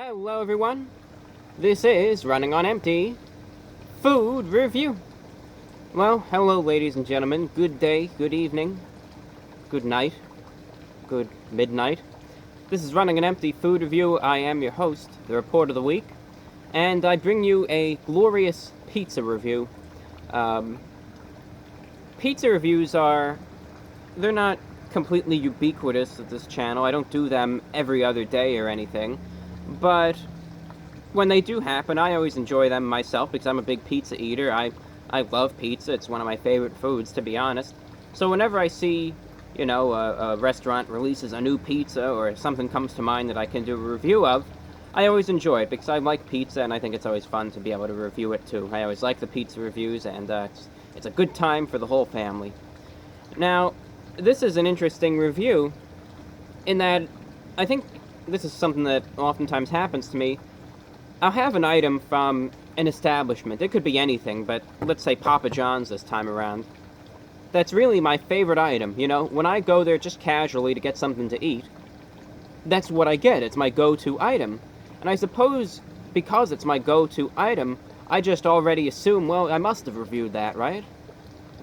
Hello everyone, this is Running on Empty Food Review. Well, hello ladies and gentlemen, good day, good evening, good night, good midnight. This is Running on Empty Food Review. I am your host, the Report of the Week, and I bring you a glorious pizza review. Pizza reviews they're not completely ubiquitous at this channel. I don't do them every other day or anything. But when they do happen, I always enjoy them myself because I'm a big pizza eater. I love pizza. It's one of my favorite foods, to be honest. So whenever I see, a restaurant releases a new pizza or something comes to mind that I can do a review of, I always enjoy it because I like pizza and I think it's always fun to be able to review it too. I always like the pizza reviews, and it's a good time for the whole family. Now, this is an interesting review in that I think this is something that oftentimes happens to me. I'll have an item from an establishment. It could be anything, but let's say Papa John's this time around. That's really my favorite item, When I go there just casually to get something to eat, that's what I get. It's my go-to item. And I suppose because it's my go-to item, I just already assume, well, I must have reviewed that, right?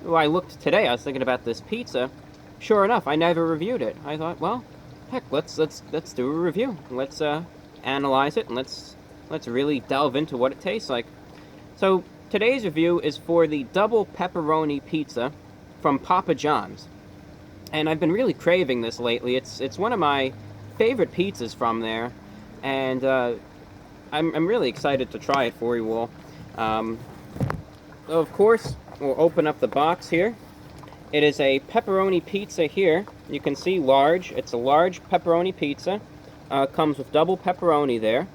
Well, I looked today, I was thinking about this pizza. Sure enough, I never reviewed it. I thought, well, heck, let's do a review. Let's analyze it and let's really delve into what it tastes like. So today's review is for the double pepperoni pizza from Papa John's, and I've been really craving this lately. It's one of my favorite pizzas from there, and I'm really excited to try it for you all. So of course, we'll open up the box here. It is a pepperoni pizza here. You can see large. It's a large pepperoni pizza. Comes with double pepperoni there.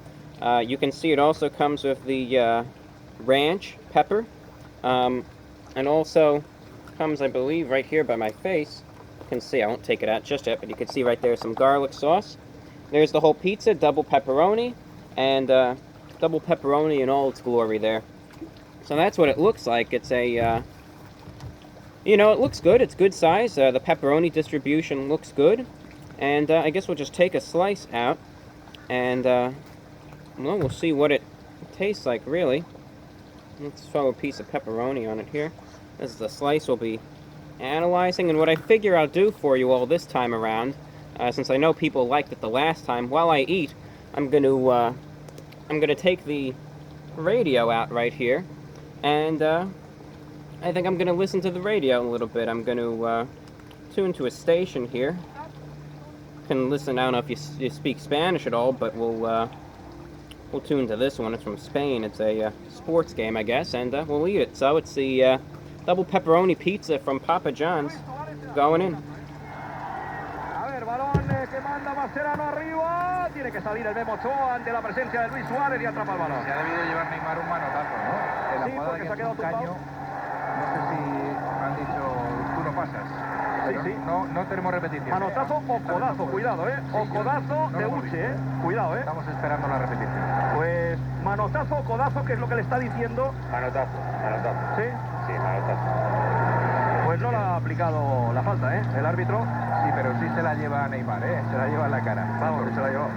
You can see it also comes with the ranch pepper. And also comes, I believe, right here by my face. You can see, I won't take it out just yet, but you can see right there some garlic sauce. There's the whole pizza, double pepperoni, and double pepperoni in all its glory there. So that's what it looks like. It's a... it looks good. It's good size. The pepperoni distribution looks good. And I guess we'll just take a slice out. And, we'll see what it tastes like, really. Let's throw a piece of pepperoni on it here. This is the slice we'll be analyzing. And what I figure I'll do for you all this time around, since I know people liked it the last time, while I eat, I'm going to take the radio out right here. And, I think I'm going to listen to the radio a little bit. I'm going to tune to a station here. You can listen, I don't know if you speak Spanish at all, but we'll tune to this one. It's from Spain. It's a sports game, I guess, and we'll eat it. So it's the double pepperoni pizza from Papa John's going in. Que manda Mascherano arriba, tiene que salir el Memo Ochoa ante la presencia de Luis Suárez y atrapa el balón. Se ha debido llevar Neymar un manotazo, ¿no? En la Sí, jugada porque que se ha quedado un caño, no sé si han dicho, tú no pasas. Pero sí. No tenemos repetición. Manotazo o codazo, cuidado, o codazo de Uche, cuidado, Estamos esperando la repetición. Pues manotazo o codazo, que es lo que le está diciendo. Manotazo. ¿Sí? Sí, manotazo. Pues no le ha aplicado la falta, el árbitro. Sí, pero sí se la lleva Neymar, se la lleva en la cara. Vamos, que se la llevó.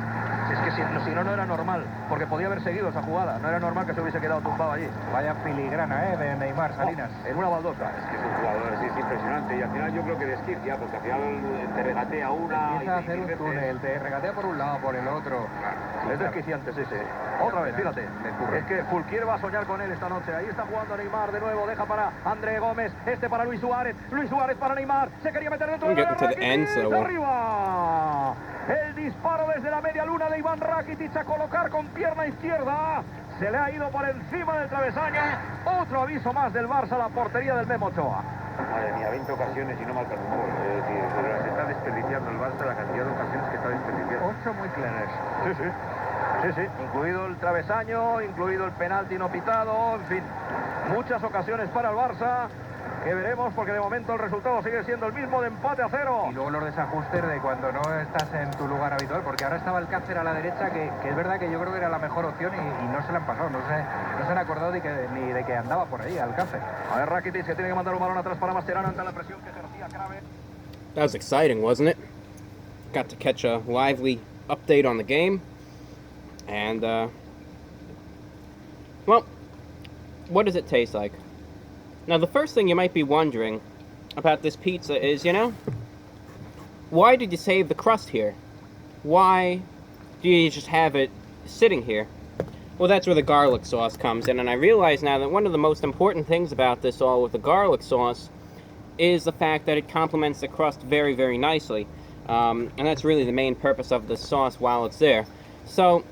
Es que si no era normal, porque podía haber seguido esa jugada. No era normal que se hubiese quedado tumbado allí. Vaya filigrana, de Neymar, Salinas. En una baldosa. Es que es un jugador así, es impresionante. Y al final yo creo que desquicia, porque al final te regatea una... Empieza a hacer un túnel, te regatea por un lado, por el otro. Es desquiciante, sí. Otra vez, fíjate. Es que Fulquier va a soñar con él esta noche. Ahí está jugando Neymar de nuevo. Deja para André Gómez. Este para Luis Suárez. Luis Suárez para Neymar. Se quería meter dentro de la arriba. El disparo desde la media luna de Iván Rakitic a colocar con pierna izquierda. Se le ha ido por encima del travesaño. Otro aviso más del Barça a la portería del Memo Ochoa. Madre mía, 20 ocasiones y no marca un gol. Es decir, se está desperdiciando el Barça la cantidad de ocasiones que está desperdiciando. 8 muy claras. Sí. Incluido el travesaño, incluido el penalti no pitado, en fin. Muchas ocasiones para el Barça. Que veremos, porque de momento el resultado sigue siendo el mismo, de empate a 0. Y luego los desajustes de cuando no estás en tu lugar habitual, porque ahora estaba el Alcácer a la derecha, que es verdad que yo creo que era la mejor opción y no se la han pasado, no se han acordado ni de que andaba por ahí Alcácer. A ver, Rakitic, que tiene que mandar un balón atrás para Mascherano ante la presión que ejercía Crave. That was exciting, wasn't it? Got to catch a lively update on the game. And, well, what does it taste like? Now, the first thing you might be wondering about this pizza is, why did you save the crust here? Why do you just have it sitting here? Well, that's where the garlic sauce comes in, and I realize now that one of the most important things about this all with the garlic sauce is the fact that it complements the crust very, very nicely. And that's really the main purpose of the sauce while it's there. So,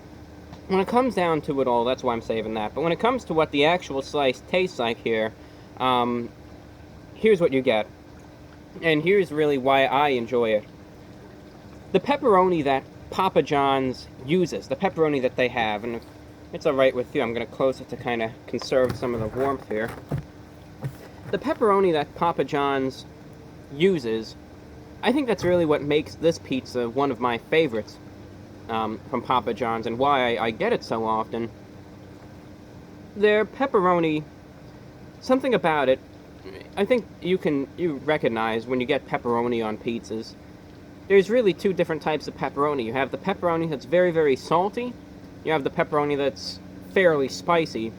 when it comes down to it all, that's why I'm saving that. But when it comes to what the actual slice tastes like here, here's what you get. And here's really why I enjoy it. The pepperoni that Papa John's uses, the pepperoni that they have, and if it's alright with you, I'm going to close it to kind of conserve some of the warmth here. The pepperoni that Papa John's uses, I think that's really what makes this pizza one of my favorites from Papa John's, and why I get it so often. Their pepperoni, something about it, I think you recognize when you get pepperoni on pizzas. There's really two different types of pepperoni. You have the pepperoni that's very, very salty. You have the pepperoni that's fairly spicy.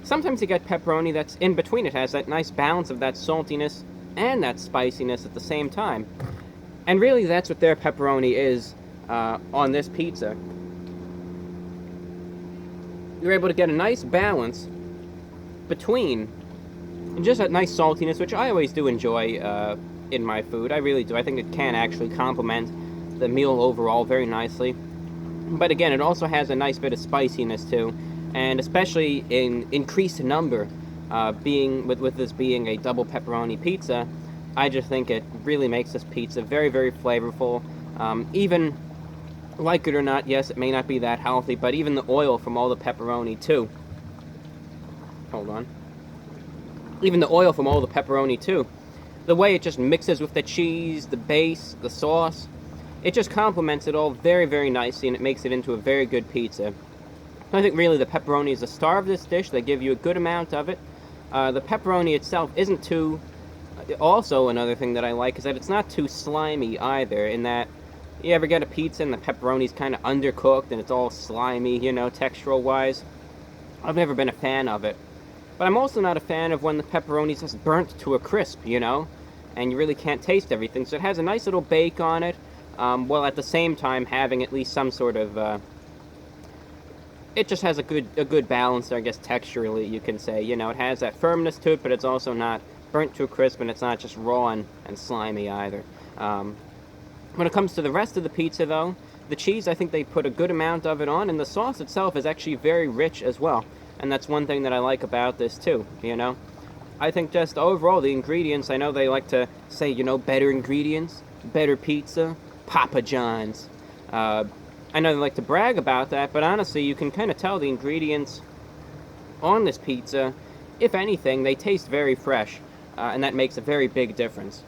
Sometimes you get pepperoni that's in between. It has that nice balance of that saltiness and that spiciness at the same time. And really, that's what their pepperoni is on this pizza. You're able to get a nice balance between just that nice saltiness, which I always do enjoy in my food. I really do. I think it can actually complement the meal overall very nicely. But again, it also has a nice bit of spiciness too, and especially in increased number, with this being a double pepperoni pizza, I just think it really makes this pizza very, very flavorful. Even, like it or not, yes, it may not be that healthy, but even the oil from all the pepperoni too. Hold on. Even the oil from all the pepperoni too. The way it just mixes with the cheese, the base, the sauce, it just complements it all very, very nicely, and it makes it into a very good pizza. I think really the pepperoni is the star of this dish. They give you a good amount of it. The pepperoni itself isn't too... Also, another thing that I like is that it's not too slimy either, in that you ever get a pizza and the pepperoni's kind of undercooked and it's all slimy, textural-wise? I've never been a fan of it. But I'm also not a fan of when the pepperoni's just burnt to a crisp, and you really can't taste everything. So it has a nice little bake on it, while at the same time having at least some sort of... it just has a good balance there, I guess, texturally, you can say. It has that firmness to it, but it's also not burnt to a crisp, and it's not just raw and slimy either. When it comes to the rest of the pizza, though, the cheese, I think they put a good amount of it on, and the sauce itself is actually very rich as well. And that's one thing that I like about this, too, I think just overall, the ingredients, I know they like to say, better ingredients, better pizza, Papa John's. I know they like to brag about that, but honestly, you can kind of tell the ingredients on this pizza, if anything, they taste very fresh, and that makes a very big difference.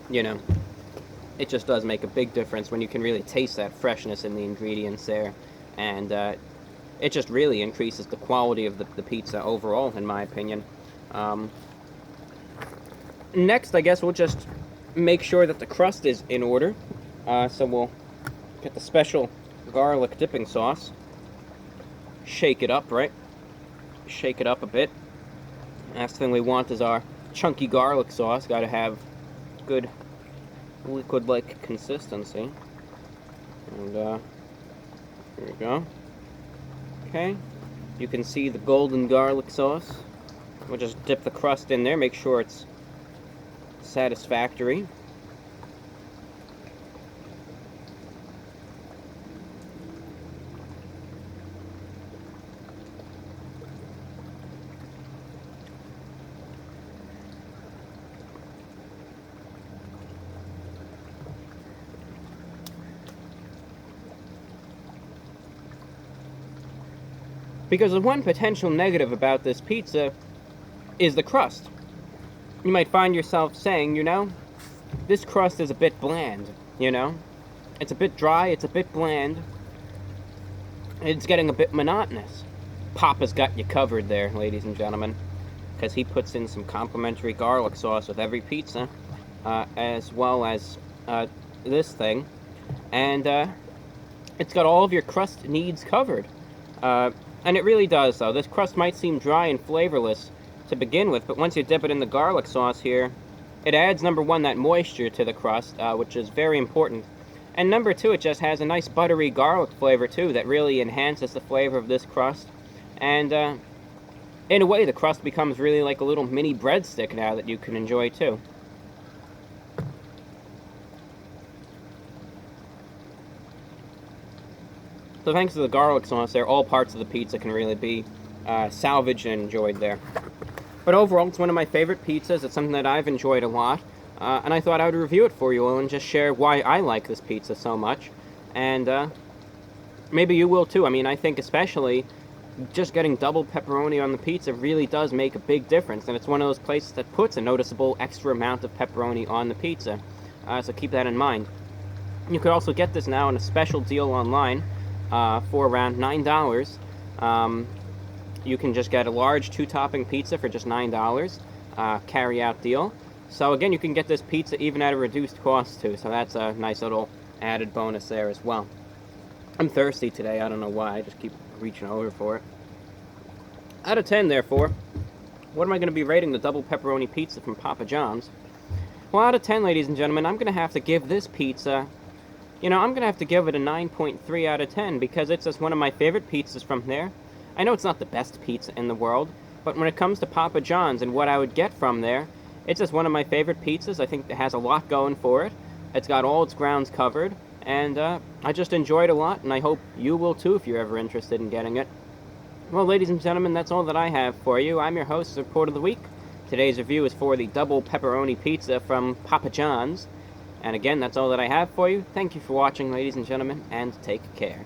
It just does make a big difference when you can really taste that freshness in the ingredients there, and it just really increases the quality of the pizza overall, in my opinion. Next, I guess we'll just make sure that the crust is in order. So we'll get the special garlic dipping sauce. Shake it up, right? Shake it up a bit. Last thing we want is our chunky garlic sauce. Got to have good liquid-like consistency. And here we go. Okay. You can see the golden garlic sauce. We'll just dip the crust in there. Make sure it's satisfactory. Because the one potential negative about this pizza is the crust. You might find yourself saying, this crust is a bit bland, It's a bit dry, it's a bit bland. It's getting a bit monotonous. Papa's got you covered there, ladies and gentlemen, because he puts in some complimentary garlic sauce with every pizza, as well as this thing. And it's got all of your crust needs covered. And it really does, though. This crust might seem dry and flavorless to begin with, but once you dip it in the garlic sauce here, it adds, number one, that moisture to the crust, which is very important. And number two, it just has a nice buttery garlic flavor, too, that really enhances the flavor of this crust. And in a way, the crust becomes really like a little mini breadstick now that you can enjoy, too. So thanks to the garlic sauce there, all parts of the pizza can really be salvaged and enjoyed there. But overall, it's one of my favorite pizzas. It's something that I've enjoyed a lot. And I thought I would review it for you all and just share why I like this pizza so much. And maybe you will too. I mean, I think especially just getting double pepperoni on the pizza really does make a big difference. And it's one of those places that puts a noticeable extra amount of pepperoni on the pizza. So keep that in mind. You could also get this now on a special deal online. For around $9. You can just get a large 2-topping pizza for just $9, carry-out deal. So again, you can get this pizza even at a reduced cost too, so that's a nice little added bonus there as well. I'm thirsty today, I don't know why, I just keep reaching over for it. Out of 10, therefore, what am I going to be rating the double pepperoni pizza from Papa John's? Well, out of 10, ladies and gentlemen, I'm going to have to give this pizza... I'm going to have to give it a 9.3 out of 10 because it's just one of my favorite pizzas from there. I know it's not the best pizza in the world, but when it comes to Papa John's and what I would get from there, it's just one of my favorite pizzas. I think it has a lot going for it. It's got all its grounds covered, and I just enjoyed it a lot, and I hope you will too if you're ever interested in getting it. Well, ladies and gentlemen, that's all that I have for you. I'm your host, Report of the Week. Today's review is for the double pepperoni pizza from Papa John's. And again, that's all that I have for you. Thank you for watching, ladies and gentlemen, and take care.